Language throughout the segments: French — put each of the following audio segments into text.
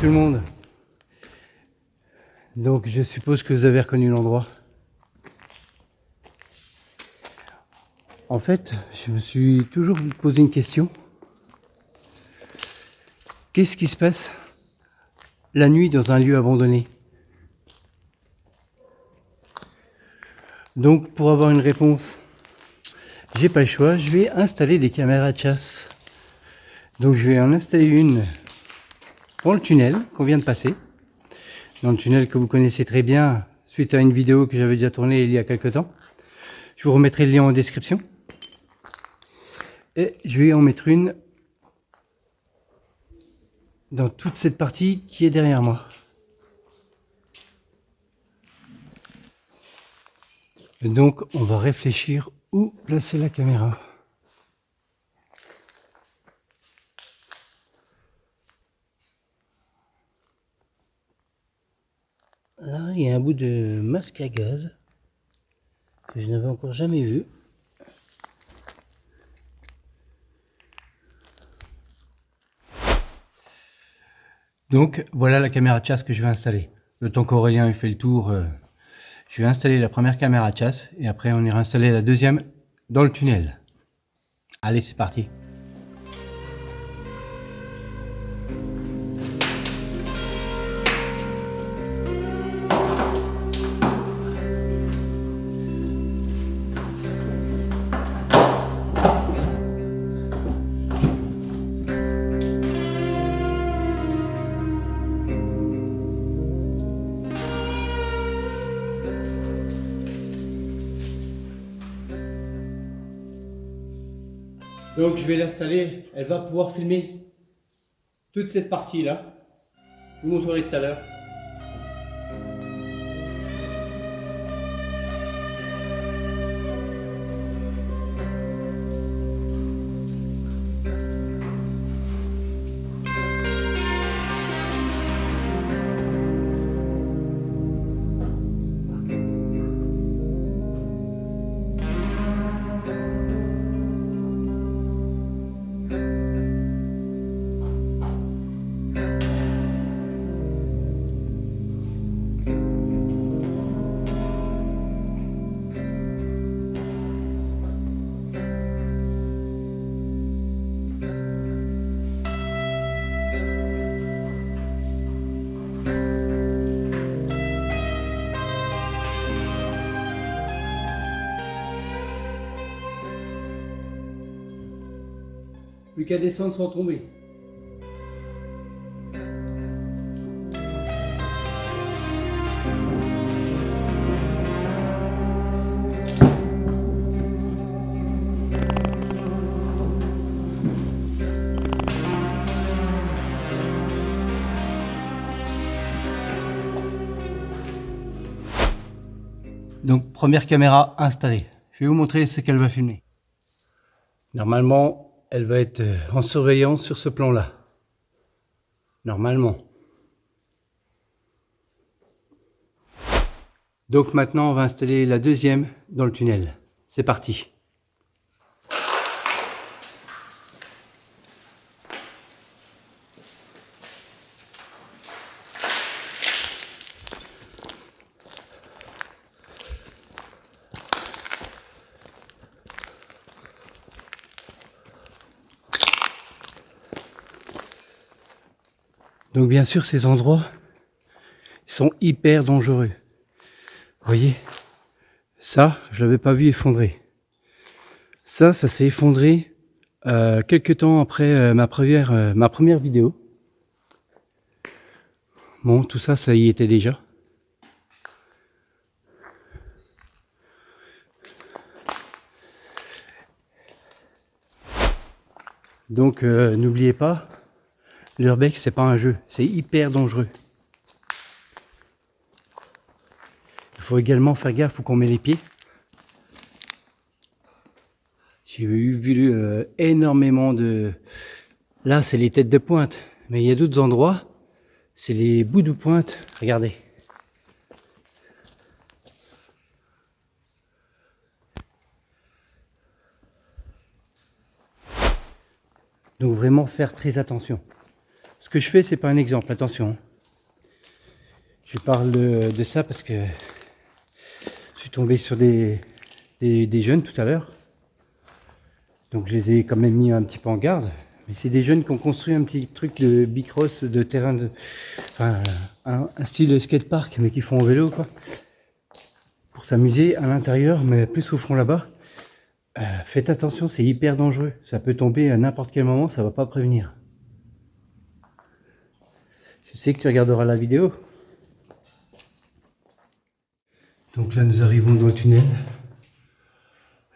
tout le monde. Donc je suppose que vous avez reconnu l'endroit. En fait, je me suis toujours posé une question. Qu'est-ce qui se passe la nuit dans un lieu abandonné? Donc pour avoir une réponse, j'ai pas le choix, je vais installer des caméras de chasse. Donc je vais en installer une dans le tunnel qu'on vient de passer. Dans le tunnel que vous connaissez très bien suite à une vidéo que j'avais déjà tournée il y a quelques temps. Je vous remettrai le lien en description. Et je vais en mettre une dans toute cette partie qui est derrière moi. Et donc on va réfléchir où placer la caméra. Là il y a un bout de masque à gaz que je n'avais encore jamais vu. Donc voilà la caméra de chasse que je vais installer. Le temps qu'Aurélien ait fait le tour, je vais installer la première caméra de chasse et après on ira installer la deuxième dans le tunnel. Allez, c'est parti. Donc je vais l'installer, elle va pouvoir filmer toute cette partie là. Je vous montrerai tout à l'heure. Plus qu'à descendre sans tomber. Donc première caméra installée. Je vais vous montrer ce qu'elle va filmer. Normalement, elle va être en surveillance sur ce plan-là. Normalement. Donc maintenant, on va installer la deuxième dans le tunnel. C'est parti. Donc bien sûr, ces endroits sont hyper dangereux. Vous voyez, ça, je l'avais pas vu effondrer. Ça s'est effondré quelques temps après ma première vidéo. Bon, tout ça, ça y était déjà. Donc n'oubliez pas, l'urbex c'est pas un jeu, c'est hyper dangereux. Il faut également faire gaffe où qu'on met les pieds. J'ai vu énormément de... Là c'est les têtes de pointe, mais il y a d'autres endroits, c'est les bouts de pointe, regardez. Donc vraiment faire très attention. Ce que je fais, c'est pas un exemple, attention. Je parle de ça parce que je suis tombé sur des jeunes tout à l'heure. Donc je les ai quand même mis un petit peu en garde. Mais c'est des jeunes qui ont construit un petit truc de bicross, de terrain de... Enfin, un style de skatepark, mais qui font en vélo, quoi. Pour s'amuser à l'intérieur, mais plus au fond là-bas. Faites attention, c'est hyper dangereux. Ça peut tomber à n'importe quel moment, ça va pas prévenir. Je sais que tu regarderas la vidéo. Donc là, nous arrivons dans le tunnel.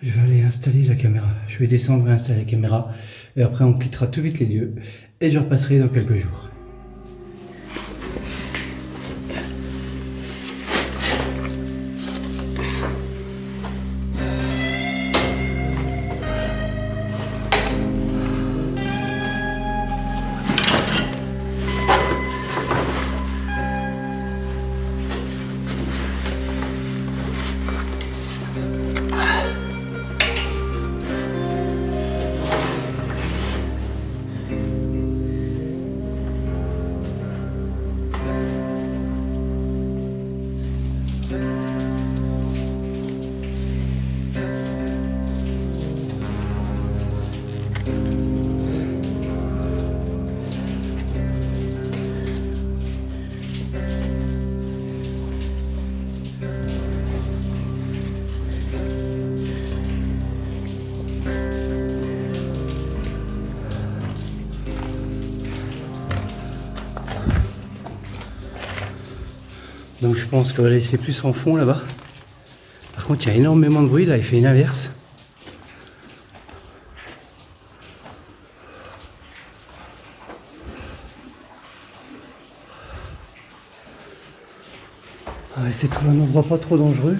Je vais aller installer la caméra. Je vais descendre et installer la caméra. Et après, on quittera tout vite les lieux. Et je repasserai dans quelques jours. Donc je pense qu'on va laisser plus en fond là-bas. Par contre, il y a énormément de bruit là, il fait une averse. On va essayer de trouver un endroit pas trop dangereux.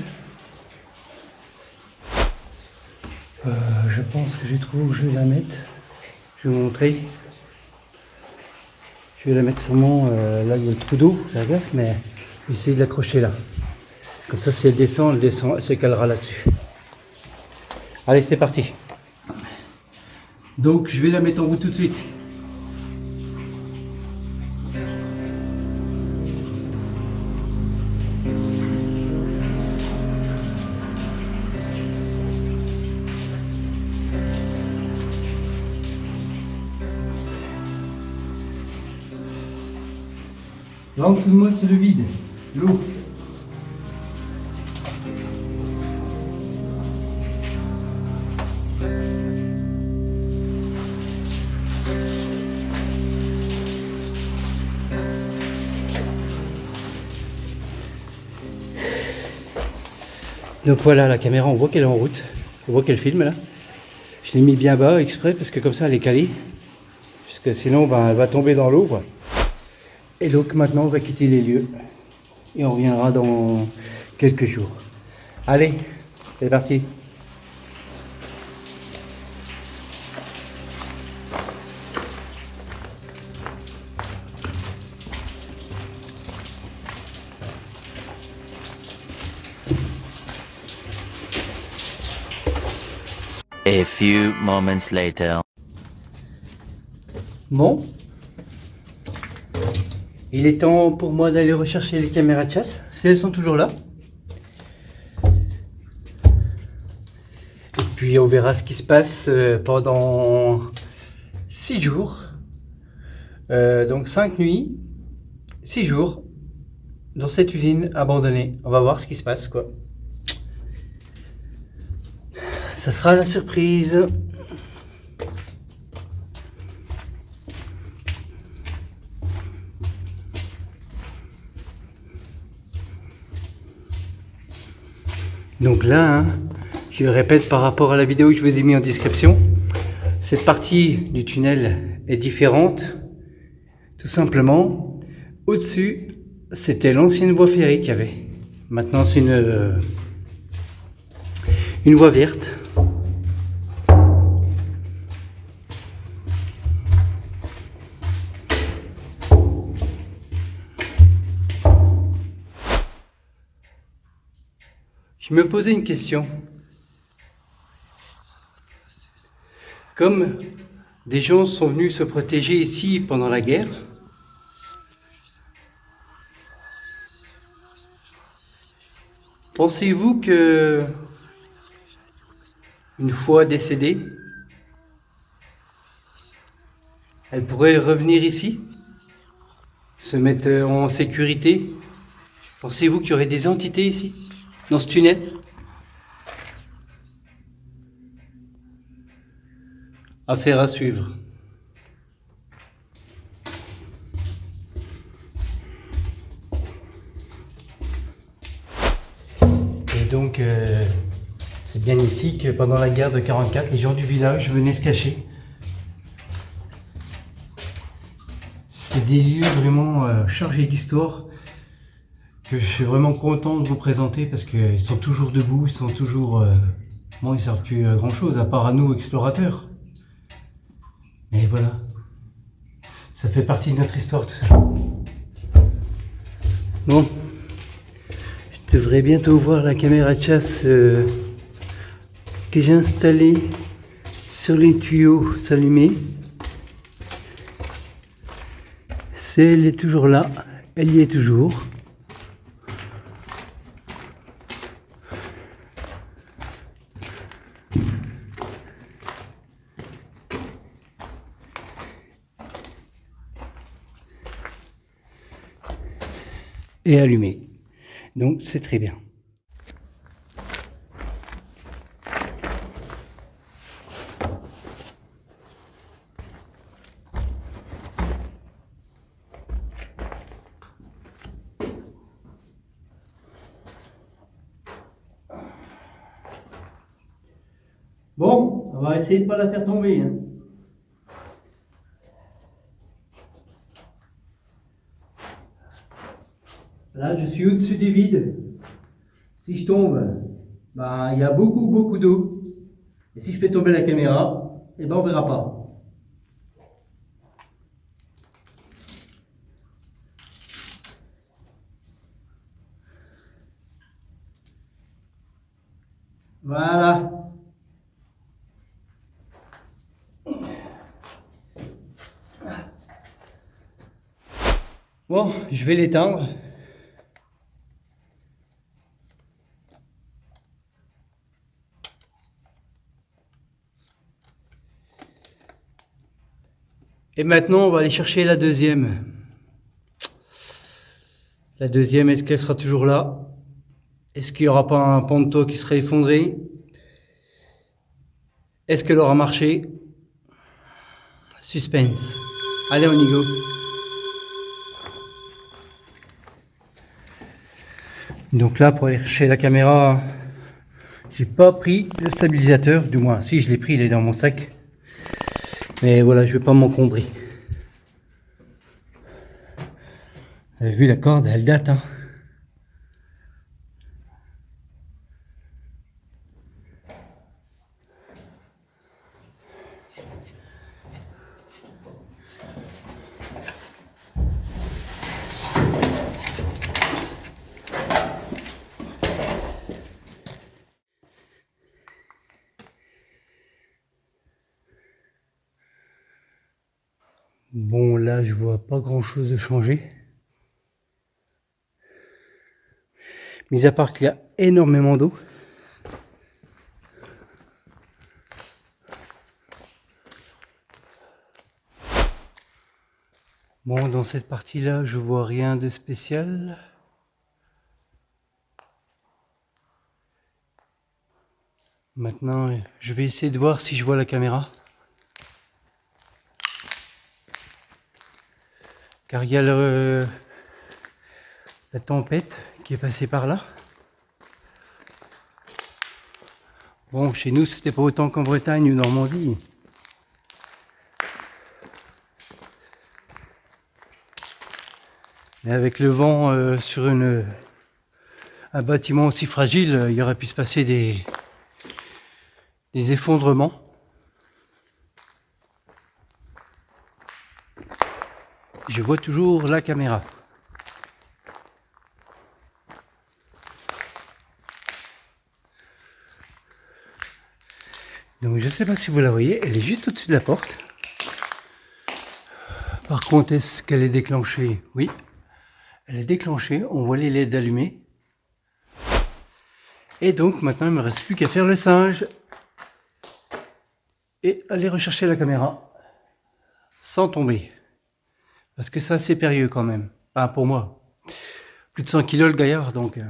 Je pense que j'ai trouvé où je vais la mettre. Je vais vous montrer. Je vais la mettre sûrement là où il y a le trou d'eau, faut faire gaffe, mais je vais essayer de l'accrocher là. Comme ça, si elle descend, elle se calera là-dessus. Allez, c'est parti. Donc, je vais la mettre en route tout de suite. Là en dessous de moi, c'est le vide, l'eau. Donc voilà, la caméra, on voit qu'elle est en route. On voit qu'elle filme là. Je l'ai mis bien bas exprès parce que comme ça elle est calée. Parce que sinon ben, elle va tomber dans l'eau, quoi. Et donc maintenant on va quitter les lieux. Et on reviendra dans quelques jours. Allez, c'est parti. A few moments later. Bon. Il est temps pour moi d'aller rechercher les caméras de chasse, si elles sont toujours là. Et puis on verra ce qui se passe pendant 6 jours. Donc 5 nuits, 6 jours dans cette usine abandonnée. On va voir ce qui se passe, quoi. Ça sera la surprise. Donc là, hein, je répète par rapport à la vidéo que je vous ai mis en description, cette partie du tunnel est différente. Tout simplement, au-dessus, c'était l'ancienne voie ferrée qu'il y avait. Maintenant, c'est une voie verte. Je me posais une question. Comme des gens sont venus se protéger ici pendant la guerre, Pensez-vous que, une fois décédée, elle pourrait revenir ici, se mettre en sécurité? Pensez-vous qu'il y aurait des entités ici, dans ce tunnel? Affaire à suivre. Et donc, c'est bien ici que pendant la guerre de 44, les gens du village venaient se cacher. C'est des lieux vraiment chargés d'histoire que je suis vraiment content de vous présenter parce qu'ils sont toujours debout, ils sont toujours... bon, ils ne servent plus à grand chose à part à nous, explorateurs. Mais voilà, ça fait partie de notre histoire tout ça. Bon, je devrais bientôt voir la caméra de chasse que j'ai installée sur les tuyaux s'allumer. Elle est toujours là, elle y est toujours. Et allumée. Donc c'est très bien. Bon, on va essayer de ne pas la faire tomber. Hein. Là, je suis au-dessus des vides. Si je tombe, ben, il y a beaucoup d'eau. Et si je fais tomber la caméra, eh ben, on verra pas. Voilà. Bon, je vais l'éteindre. Et maintenant, on va aller chercher la deuxième. La deuxième, est-ce qu'elle sera toujours là? Est-ce qu'il n'y aura pas un ponto qui serait effondré? Est-ce qu'elle aura marché? Suspense. Allez, on y go. Donc là, pour aller chercher la caméra, j'ai pas pris le stabilisateur, du moins, si je l'ai pris, il est dans mon sac. Mais voilà, je vais pas m'encombrer. Vous avez vu la corde, elle date, hein. Bon, là, je vois pas grand chose de changer. Mis à part qu'il y a énormément d'eau. Bon, dans cette partie-là, je vois rien de spécial. Maintenant, je vais essayer de voir si je vois la caméra. Car il y a la tempête qui est passée par là. Bon, chez nous, c'était pas autant qu'en Bretagne ou Normandie. Mais avec le vent sur un bâtiment aussi fragile, il y aurait pu se passer des effondrements. Je vois toujours la caméra. Donc je ne sais pas si vous la voyez, elle est juste au-dessus de la porte. Par contre, est-ce qu'elle est déclenchée? Oui, elle est déclenchée, on voit les LED allumés. Et donc maintenant il me reste plus qu'à faire le singe et aller rechercher la caméra sans tomber. Parce que ça c'est périlleux quand même. Enfin pour moi. Plus de 100 kilos le gaillard, donc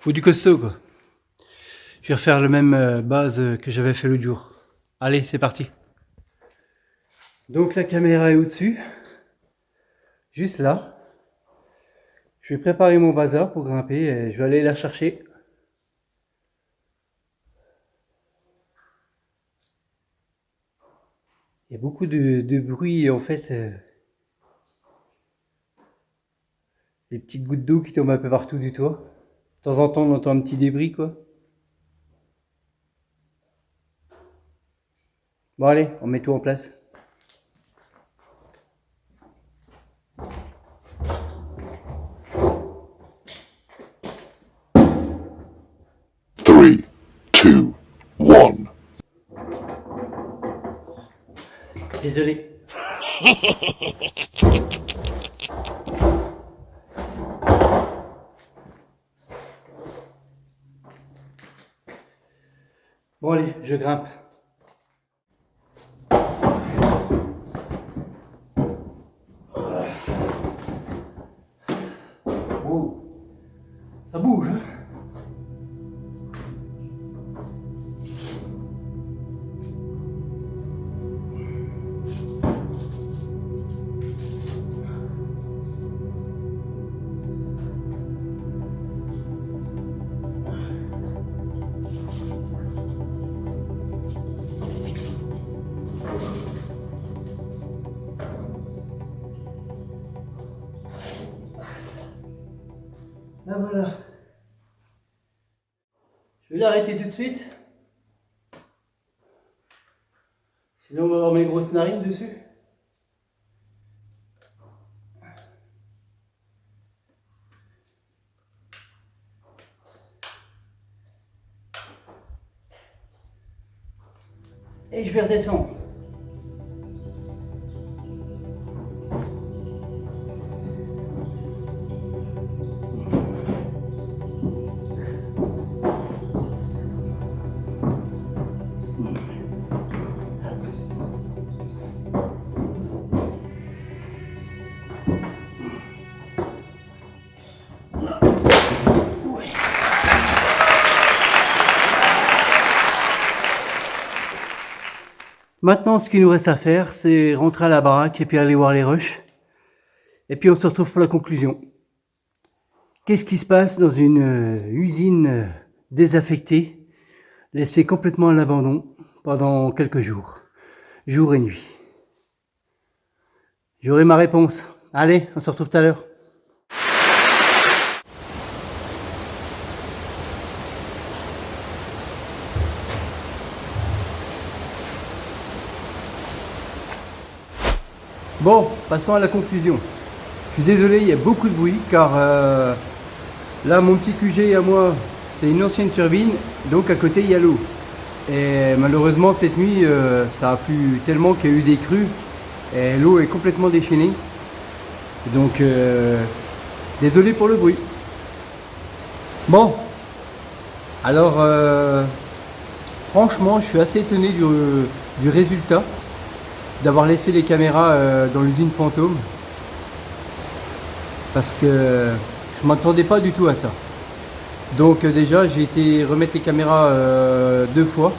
faut du costaud quoi. Je vais refaire le même base que j'avais fait l'autre jour. Allez, c'est parti. Donc la caméra est au-dessus, juste là. Je vais préparer mon bazar pour grimper et je vais aller la chercher. Il y a beaucoup de bruit en fait. Des petites gouttes d'eau qui tombent un peu partout du toit. De temps en temps on entend un petit débris quoi. Bon allez, on met tout en place. Three, two, one. Désolé. Bon allez, je grimpe. Oh, ça bouge hein. Ah voilà. Je vais l'arrêter tout de suite. Sinon on va avoir mes grosses narines dessus. Et je vais redescendre. Maintenant, ce qu'il nous reste à faire, c'est rentrer à la baraque et puis aller voir les rushs. Et puis on se retrouve pour la conclusion. Qu'est-ce qui se passe dans une usine désaffectée, laissée complètement à l'abandon pendant quelques jours, jour et nuit? J'aurai ma réponse. Allez, on se retrouve tout à l'heure. Bon, passons à la conclusion. Je suis désolé, il y a beaucoup de bruit car là, mon petit QG à moi, c'est une ancienne turbine, donc à côté il y a l'eau. Et malheureusement, cette nuit, ça a plu tellement qu'il y a eu des crues et l'eau est complètement déchaînée. Donc, désolé pour le bruit. Bon, alors, franchement, je suis assez étonné du résultat d'avoir laissé les caméras dans l'usine fantôme. Parce que je m'attendais pas du tout à ça. Donc déjà j'ai été remettre les caméras 2 fois.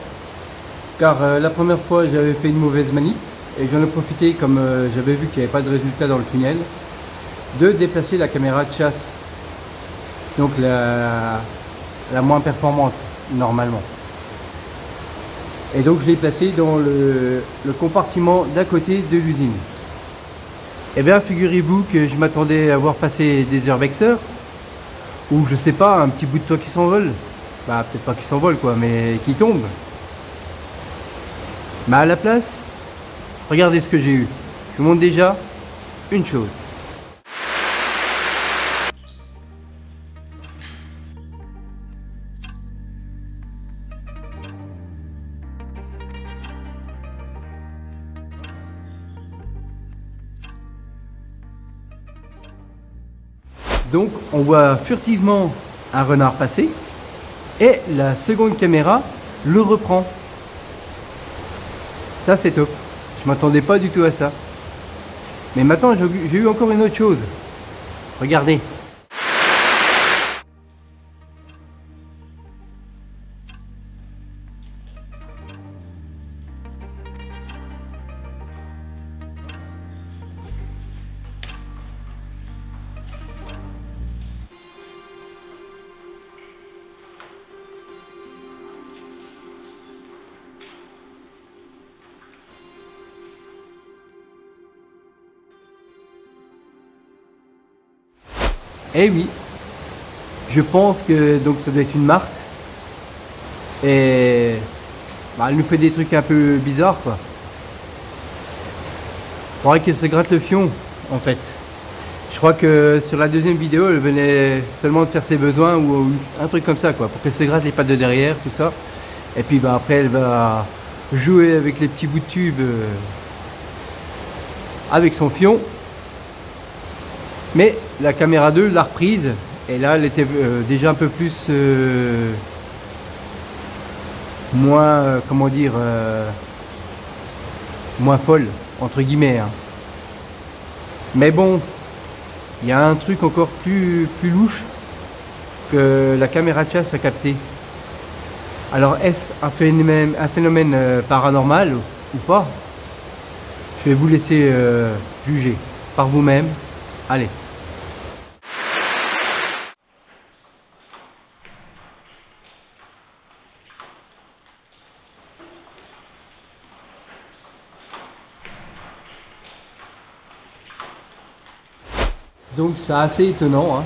Car la première fois j'avais fait une mauvaise manip. Et j'en ai profité, comme j'avais vu qu'il n'y avait pas de résultat dans le tunnel, de déplacer la caméra de chasse. Donc la moins performante normalement. Et donc je l'ai placée dans le compartiment d'à côté de l'usine. Eh bien, figurez-vous que je m'attendais à voir passer des urbexers, ou je sais pas, un petit bout de toit qui s'envole. Bah, peut-être pas qui s'envole quoi, mais qui tombe. Mais à la place, regardez ce que j'ai eu. Je vous montre déjà une chose. Donc on voit furtivement un renard passer et la seconde caméra le reprend. Ça c'est top. Je m'attendais pas du tout à ça. Mais maintenant j'ai eu encore une autre chose. Regardez. Eh oui, je pense que donc ça doit être une Marthe et bah, elle nous fait des trucs un peu bizarres quoi. Faudrait qu'elle se gratte le fion en fait. Je crois que sur la deuxième vidéo elle venait seulement de faire ses besoins ou un truc comme ça quoi, pour qu'elle se gratte les pattes de derrière, tout ça. Et puis bah, après elle va jouer avec les petits bouts de tube avec son fion. Mais la caméra 2 l'a reprise et là elle était déjà un peu plus moins comment dire moins folle entre guillemets hein. Mais bon, il y a un truc encore plus louche que la caméra de chasse a capté. Alors est-ce un phénomène paranormal ou pas? Je vais vous laisser juger par vous-même. Allez. Donc c'est assez étonnant, hein.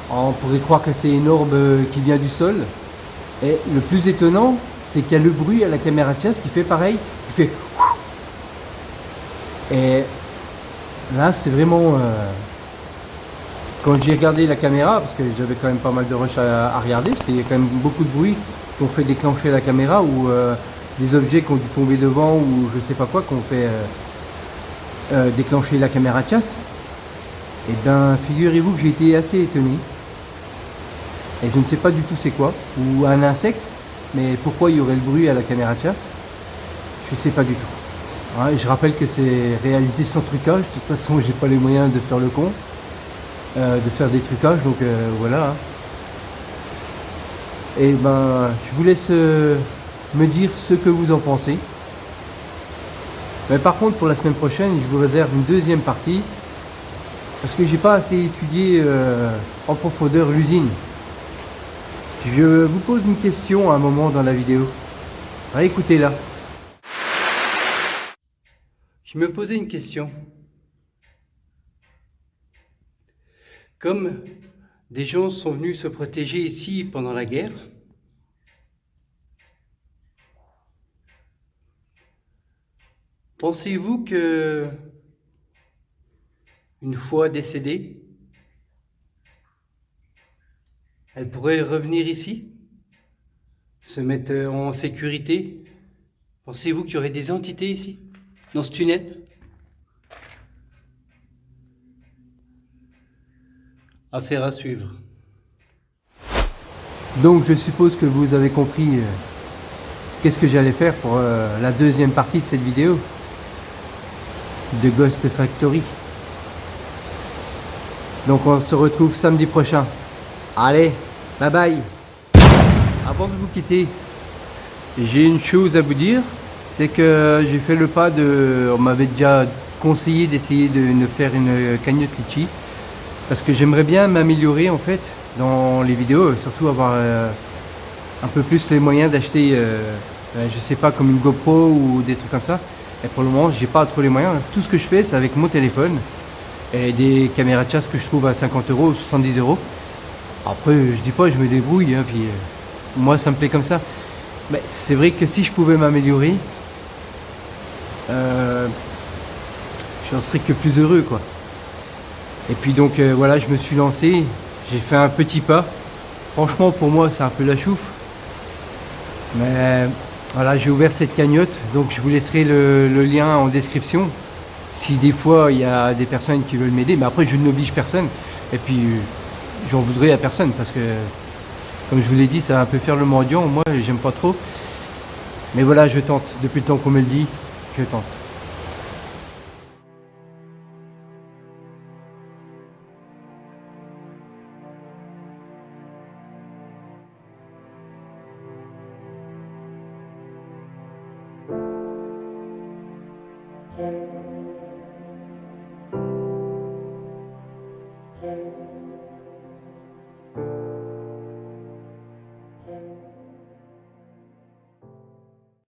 On pourrait croire que c'est une orbe qui vient du sol. Et le plus étonnant, c'est qu'il y a le bruit à la caméra de chasse qui fait pareil, qui fait. Et là c'est vraiment. Quand j'ai regardé la caméra, parce que j'avais quand même pas mal de rush à regarder, parce qu'il y a quand même beaucoup de bruit qui ont fait déclencher la caméra, ou des objets qui ont dû tomber devant, ou je sais pas quoi, qui ont fait déclencher la caméra de chasse. Et bien, figurez-vous que j'ai été assez étonné. Et je ne sais pas du tout c'est quoi. Ou un insecte. Mais pourquoi il y aurait le bruit à la caméra de chasse? Je ne sais pas du tout. Ouais, je rappelle que c'est réalisé sans trucage. De toute façon, j'ai pas les moyens de faire le con. De faire des trucages. Donc voilà. Et ben, je vous laisse me dire ce que vous en pensez. Mais par contre, pour la semaine prochaine, je vous réserve une deuxième partie. Parce que j'ai pas assez étudié en profondeur l'usine. Je vous pose une question à un moment dans la vidéo. Écoutez-la. Je me posais une question. Comme des gens sont venus se protéger ici pendant la guerre, pensez-vous que une fois décédée, elle pourrait revenir ici, se mettre en sécurité? Pensez-vous qu'il y aurait des entités ici, dans ce tunnel? Affaire à suivre. Donc je suppose que vous avez compris qu'est-ce que j'allais faire pour la deuxième partie de cette vidéo de Ghost Factory. Donc on se retrouve samedi prochain. Allez, bye bye. Avant de vous quitter, j'ai une chose à vous dire, c'est que j'ai fait le pas de... On m'avait déjà conseillé d'essayer de faire une cagnotte litchi, parce que j'aimerais bien m'améliorer en fait dans les vidéos, surtout avoir un peu plus les moyens d'acheter, je sais pas, comme une GoPro ou des trucs comme ça. Et pour le moment, j'ai pas trop les moyens. Tout ce que je fais, c'est avec mon téléphone et des caméras de chasse que je trouve à 50 euros ou 70 euros. Après, je dis pas, je me débrouille, hein, puis moi ça me plaît comme ça. Mais c'est vrai que si je pouvais m'améliorer, j'en serais que plus heureux, quoi. Et puis donc voilà, je me suis lancé, j'ai fait un petit pas. Franchement, pour moi, c'est un peu la chouffe. Mais voilà, j'ai ouvert cette cagnotte, donc je vous laisserai le lien en description. Si des fois il y a des personnes qui veulent m'aider, mais après je n'oblige personne. Et puis j'en voudrais à personne parce que Comme je vous l'ai dit, ça va un peu faire le mendiant. Moi, j'aime pas trop. Mais voilà, je tente. Depuis le temps qu'on me le dit, je tente.